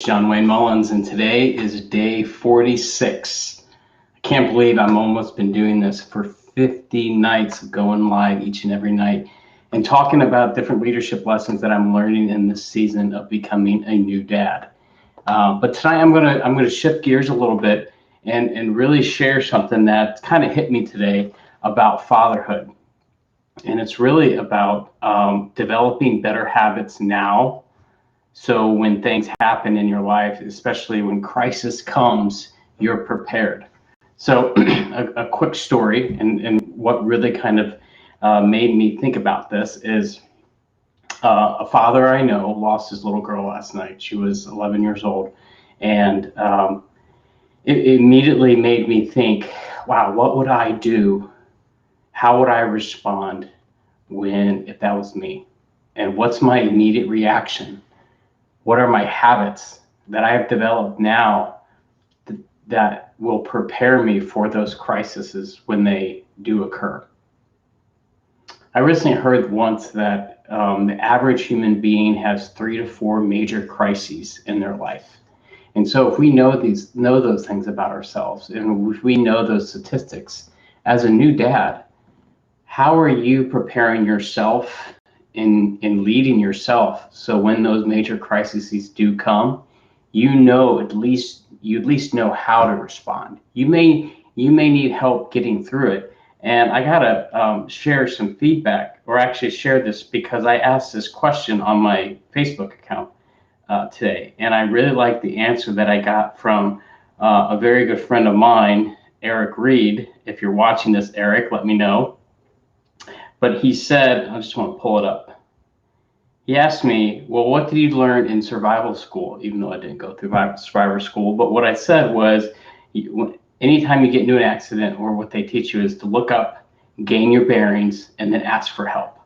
John Wayne Mullins, and today is day 46. I can't believe I'm almost been doing this for 50 nights, going live each and every night and talking about different leadership lessons that I'm learning in this season of becoming a new dad. But tonight I'm gonna shift gears a little bit and really share something that kind of hit me today about fatherhood. And it's really about developing better habits now. So when things happen in your life, especially when crisis comes, you're prepared. So a quick story, and what really kind of made me think about this is a father I know lost his little girl last night. She was 11 years old. And it immediately made me think, wow, what would I do? How would I respond if that was me? And what's my immediate reaction? What are my habits that I have developed now that will prepare me for those crises when they do occur? I recently heard once that the average human being has 3 to 4 major crises in their life. And so if we know those things about ourselves, and if we know those statistics, as a new dad, how are you preparing yourself in leading yourself so when those major crises do come, you at least know how to respond. You may need help getting through it. And I gotta share some feedback, or actually share this because I asked this question on my Facebook account today, and I really like the answer that I got from a very good friend of mine, Eric Reed. If you're watching this, Eric, let me know. But he said, I just want to pull it up. He asked me, well, what did you learn in survival school? Even though I didn't go through survivor school, but what I said was, anytime you get into an accident, or what they teach you is to look up, gain your bearings, and then ask for help.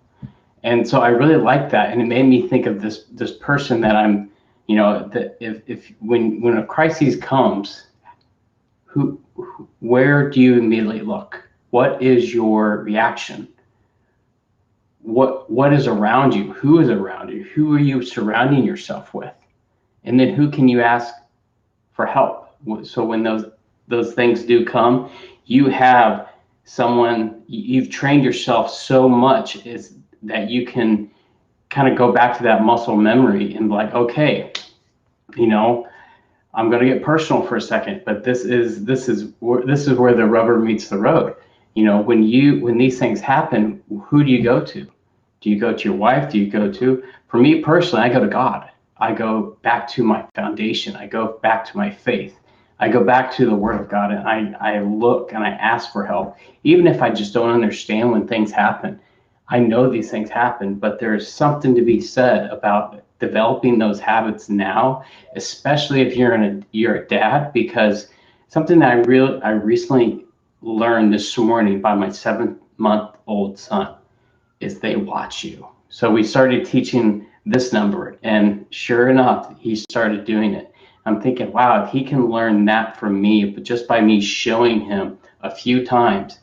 And so I really liked that, and it made me think of this person that I'm, that if when a crisis comes, where do you immediately look? What is your reaction? What is around you? Who is around you? Who are you surrounding yourself with? And then who can you ask for help? So when those things do come, you have someone, you've trained yourself so much is that you can kind of go back to that muscle memory and be like, okay, I'm going to get personal for a second, but this is where the rubber meets the road. When these things happen, who do you go to? Do you go to your wife? For me personally, I go to God. I go back to my foundation. I go back to my faith. I go back to the Word of God, and I look and I ask for help. Even if I just don't understand when things happen, I know these things happen, but there's something to be said about developing those habits now, especially if you're a dad, because something that I recently learned this morning by my 7-month-old son is they watch you. So we started teaching this number, and sure enough, he started doing it. I'm thinking, wow, if he can learn that from me, but just by me showing him a few times,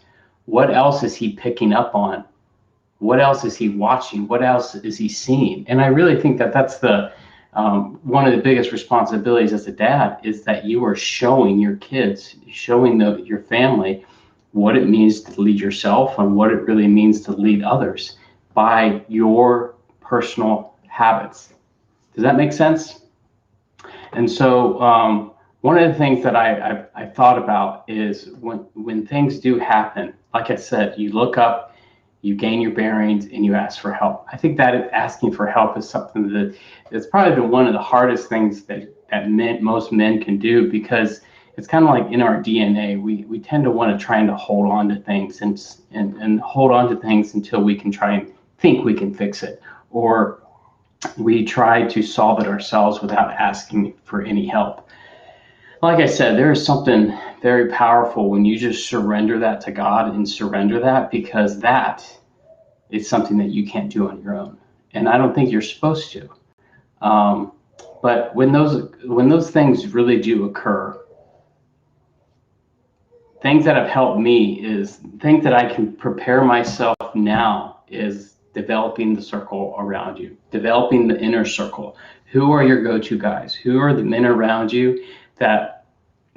what else is he picking up on? What else is he watching? What else is he seeing? And I really think that that's one of the biggest responsibilities as a dad, is that you are showing your kids, showing your family what it means to lead yourself and what it really means to lead others by your personal habits. Does that make sense? And so one of the things that I thought about is when things do happen, like I said, you look up, you gain your bearings, and you ask for help. I think that asking for help is something that's probably been one of the hardest things that most men can do, because it's kind of like in our DNA. We tend to want to try and hold on to things and hold on to things until we can try and think we can fix it, or we try to solve it ourselves without asking for any help. Like I said, there is something very powerful when you just surrender that to God and surrender that, because that is something that you can't do on your own. And I don't think you're supposed to. But when those things really do occur, things that have helped me is things that I can prepare myself now is developing the circle around you, developing the inner circle, Who are your go-to guys? Who are the men around you that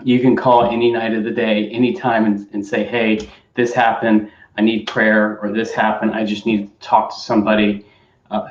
you can call any night of the day, anytime, and say, hey, this happened, I need prayer, or this happened, I just need to talk to somebody.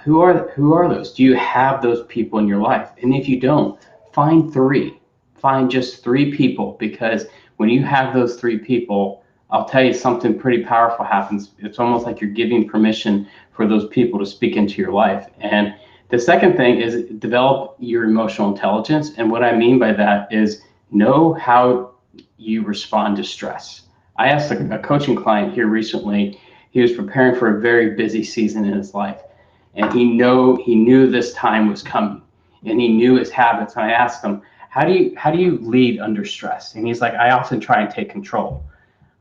Who are those? Do you have those people in your life? And if you don't, find three. Find just three people, because when you have those three people, I'll tell you, something pretty powerful happens. It's almost like you're giving permission for those people to speak into your life. And the second thing is develop your emotional intelligence. And what I mean by that is know how you respond to stress. I asked a coaching client here recently. He was preparing for a very busy season in his life, and he knew this time was coming, and he knew his habits. And I asked him, how do you lead under stress? And he's like, I often try and take control.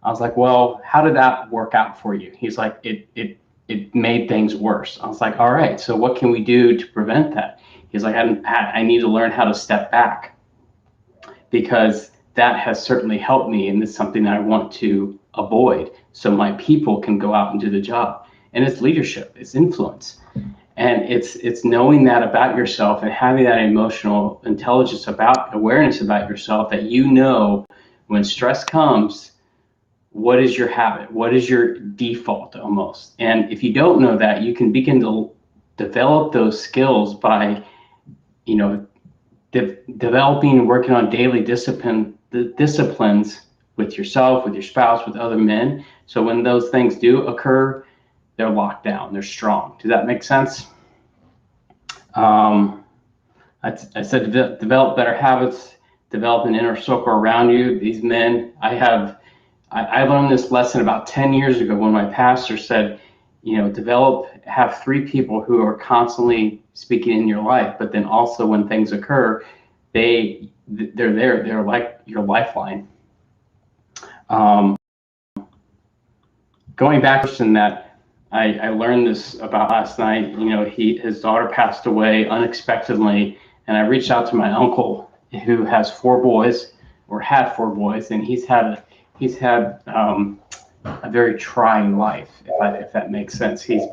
I was like, well, how did that work out for you? He's like, it made things worse. I was like, all right, so what can we do to prevent that? He's like, I need to learn how to step back, because that has certainly helped me, and it's something that I want to avoid so my people can go out and do the job. And it's leadership, it's influence. And it's knowing that about yourself and having that emotional intelligence, about awareness about yourself, that you know when stress comes, what is your habit? What is your default almost? And if you don't know that, you can begin to develop those skills by, developing and working on daily disciplines with yourself, with your spouse, with other men. So when those things do occur, they're locked down, they're strong. Does that make sense? I said develop better habits, develop an inner circle around you. These men, I learned this lesson about 10 years ago when my pastor said, have three people who are constantly speaking in your life, but then also when things occur, they're there. They're like your lifeline. Going back to that, I learned this about last night. His daughter passed away unexpectedly, and I reached out to my uncle, who has four boys, or had four boys, and he's had a very trying life, if that makes sense. He's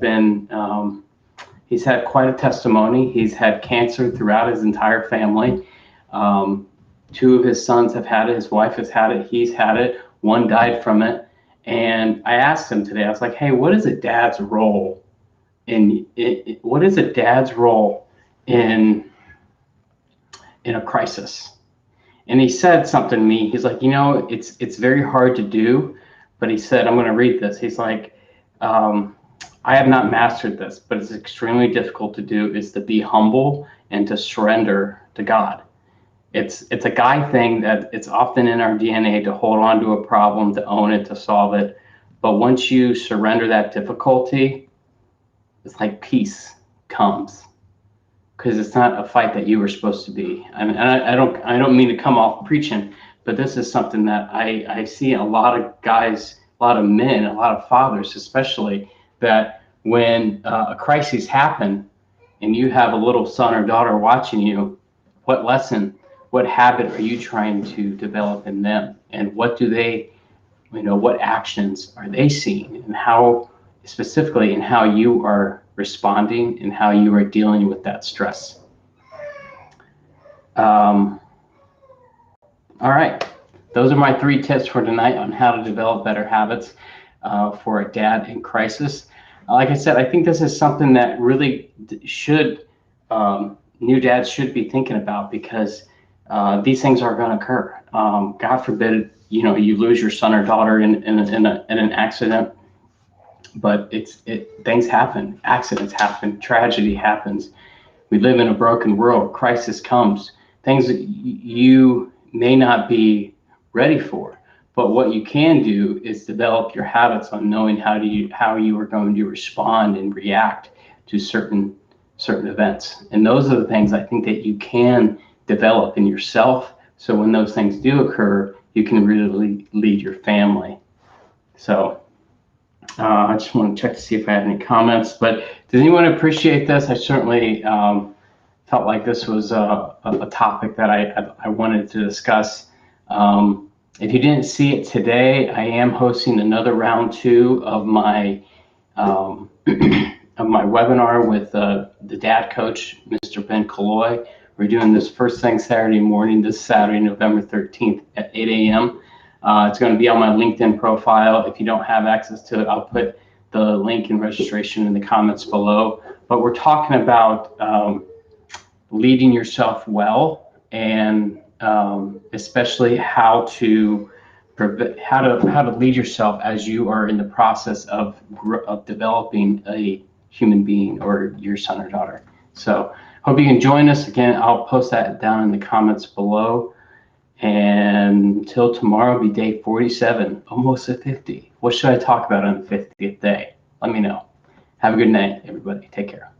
had quite a testimony. He's had cancer throughout his entire family. Two of his sons have had it. His wife has had it. He's had it. One died from it. And I asked him today, I was like, hey, what is a dad's role in a crisis? And he said something to me. He's like, it's very hard to do, but he said, I'm going to read this. He's like, I have not mastered this, but it's extremely difficult to do, is to be humble and to surrender to God. It's a guy thing that it's often in our DNA to hold on to a problem, to own it, to solve it. But once you surrender that difficulty, it's like peace comes, because it's not a fight that you were supposed to be. I don't mean to come off preaching, but this is something that I see a lot of guys, a lot of men, a lot of fathers especially, that when a crisis happens and you have a little son or daughter watching you, what habit are you trying to develop in them? And what actions are they seeing, and how specifically, and how you are responding, and how you are dealing with that stress. All right, those are my 3 tips for tonight on how to develop better habits for a dad in crisis. Like I said, I think this is something that really new dads should be thinking about, because these things are going to occur. God forbid, you lose your son or daughter in an accident, but things happen, accidents happen, tragedy happens. We live in a broken world. Crisis comes, things that you may not be ready for. But what you can do is develop your habits on knowing how you are going to respond and react to certain events. And those are the things I think that you can develop in yourself, so when those things do occur, you can really lead your family. So I just want to check to see if I have any comments. But does anyone appreciate this? I certainly felt like this was a topic that I wanted to discuss. If you didn't see it today, I am hosting another round 2 of my my webinar with the dad coach, Mr. Ben Kaloy. We're doing this first thing Saturday morning, this Saturday, November 13th at 8 a.m. It's going to be on my LinkedIn profile. If you don't have access to it, I'll put the link and registration in the comments below. But we're talking about leading yourself well, and especially how to lead yourself as you are in the process of developing a human being or your son or daughter. So hope you can join us again. I'll post that down in the comments below. And until tomorrow, be day 47, almost at 50. What should I talk about on the 50th day? Let me know. Have a good night, everybody. Take care.